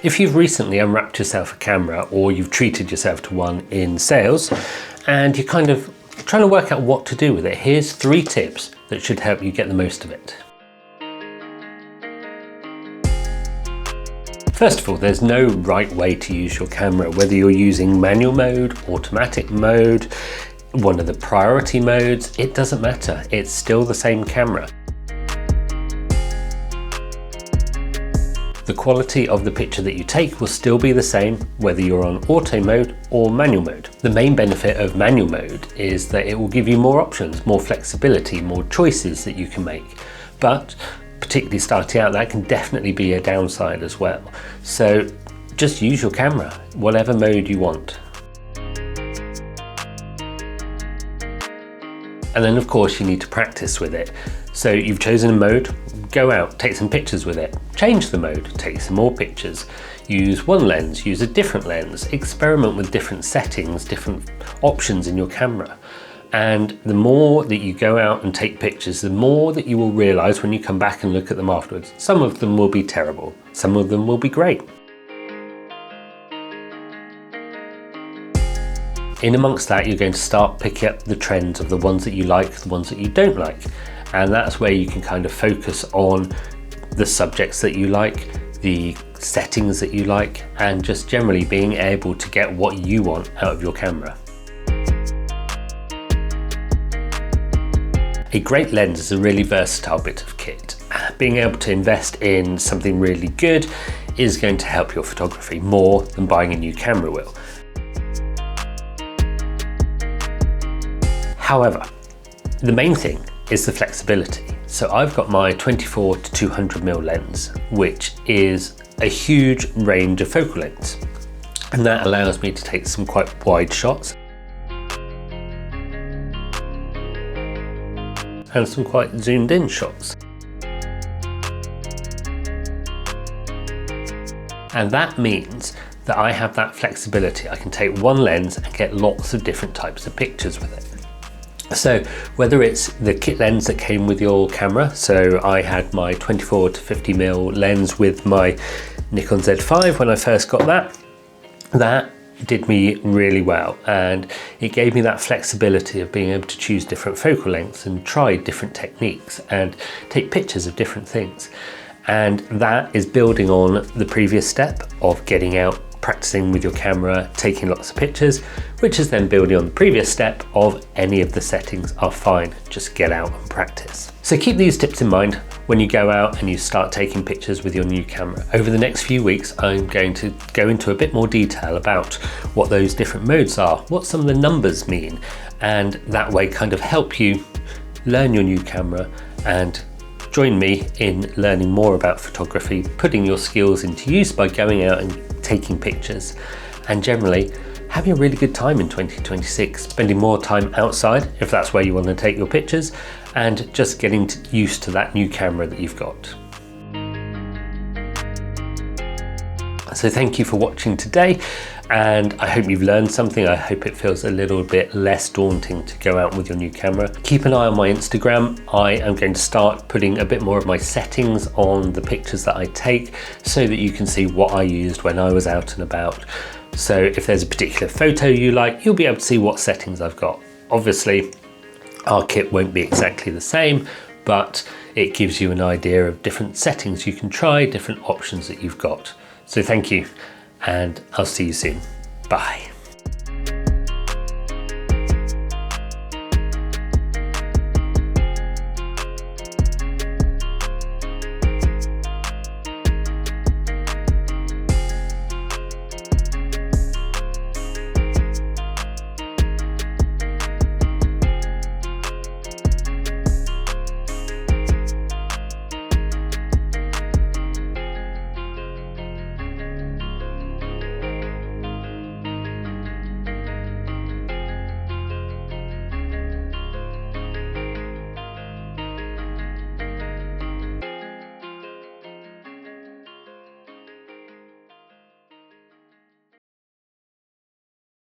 If you've recently unwrapped yourself a camera or you've treated yourself to one in sales and you're kind of trying to work out what to do with it, here's 3 tips that should help you get the most of it. First of all, there's no right way to use your camera, whether you're using manual mode, automatic mode, one of the priority modes, it doesn't matter. It's still the same camera. The quality of the picture that you take will still be the same whether you're on auto mode or manual mode. The main benefit of manual mode is that it will give you more options, more flexibility, more choices that you can make. But particularly starting out, that can definitely be a downside as well. So just use your camera, whatever mode you want. And then of course you need to practice with it. So you've chosen a mode, go out, take some pictures with it, change the mode, take some more pictures, use one lens, use a different lens, experiment with different settings, different options in your camera. And the more that you go out and take pictures, the more that you will realize when you come back and look at them afterwards. Some of them will be terrible, some of them will be great. In amongst that, you're going to start picking up the trends of the ones that you like, the ones that you don't like. And that's where you can kind of focus on the subjects that you like, the settings that you like, and just generally being able to get what you want out of your camera. A great lens is a really versatile bit of kit. Being able to invest in something really good is going to help your photography more than buying a new camera will. However, the main thing is the flexibility. So I've got my 24 to 200mm lens, which is a huge range of focal lengths. And that allows me to take some quite wide shots and some quite zoomed in shots. And that means that I have that flexibility. I can take one lens and get lots of different types of pictures with it. So whether it's the kit lens that came with your camera, so I had my 24 to 50mm lens with my Nikon Z5 when I first got that did me really well, and it gave me that flexibility of being able to choose different focal lengths and try different techniques and take pictures of different things. And that is building on the previous step of getting out, practicing with your camera, taking lots of pictures, which is then building on the previous step of any of the settings are fine, just get out and practice. So keep these tips in mind when you go out and you start taking pictures with your new camera. Over the next few weeks, I'm going to go into a bit more detail about what those different modes are, what some of the numbers mean, and that way kind of help you learn your new camera and join me in learning more about photography, putting your skills into use by going out and taking pictures, and generally having a really good time in 2026, spending more time outside if that's where you want to take your pictures, and just getting used to that new camera that you've got. So thank you for watching today, and I hope you've learned something. I hope it feels a little bit less daunting to go out with your new camera. Keep an eye on my Instagram. I am going to start putting a bit more of my settings on the pictures that I take so that you can see what I used when I was out and about. So if there's a particular photo you like, you'll be able to see what settings I've got. Obviously, our kit won't be exactly the same, but it gives you an idea of different settings you can try, different options that you've got. So thank you, and I'll see you soon. Bye.